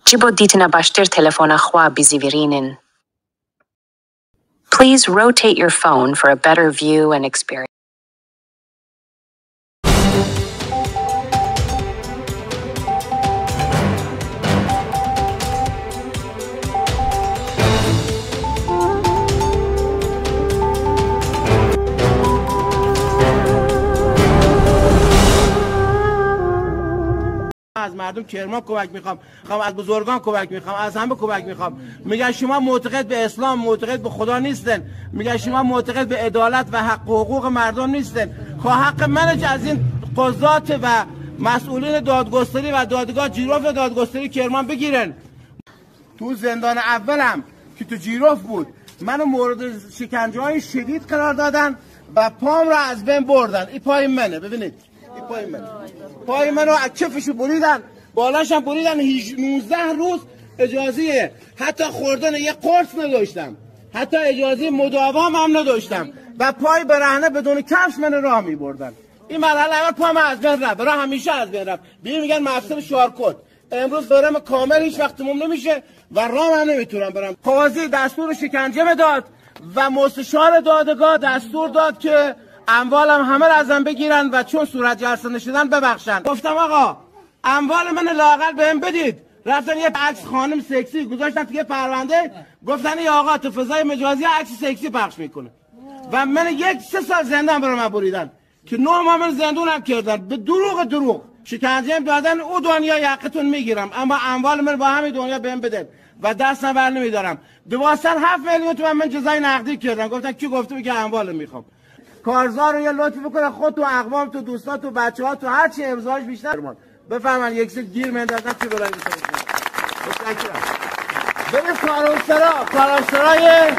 Jibo ditna bashtir telefona khwa bizivirinin. Please rotate your phone for a better view and experience. از مردم کرمان کمک میخوام، از بزرگان کمک میخوام، از همه کمک میخوام. میگن شما معتقد به اسلام، معتقد به خدا نیستن. میگن شما معتقد به عدالت و حق و حقوق مردم نیستن. خواه حق منه که از این قضات و مسئولین دادگستری و دادگاه جیروف دادگستری کرمان بگیرن. تو زندان اولم که تو جیروف بود منو مورد شکنجه های شدید قرار دادن و پام را از بین بردن. این پای منه، ببینید این پای منه. پای منو از کفشو بریدن، بالاشم بریدن. 19 روز اجازه حتی خوردن یه قرص نداشتم، حتی اجازه مداوام هم نداشتم و پای برهنه بدون کفش من راه می بردن. این مرحله اول پام از بین رفت، برای همیشه از بین رفت. میگن مفصل شارکوت. امروز برم کامل هیچ وقت تموم نمیشه و راه من نمیتونم برم. قاضی دستور شکنجه داد و مستشار دادگاه دستور داد که اموالم همه را ازم بگیرن و چون صورت جلسه نشدن ببخشن. گفتم آقا اموال من لااقل بهم بدید. رفتن یه عکس خانم سکسی گذاشتن توی پرونده، گفتن این آقا تو فضای مجازی عکس سکسی پخش میکنه و من 1-3 سال زندان برام بریدن که 9 ماه من زندونم کردن. به دروغ شکنجه دادن. او دنیا حقتون میگیرم اما اموال من با همین دنیا بهم بدن و دستم بر نمیدارم. 7 میلیون تومان من جزای نقدی کردن. گفتن کی گفته که اموال میخوام؟ کارزار رو یه لطفی بکنه خود تو اقوام تو دوستان تو بچه‌ها تو هر چی امضاش بیشتر بفهمن یک سری گیر مندازن چی برای متشکرم. بریم کارانسرای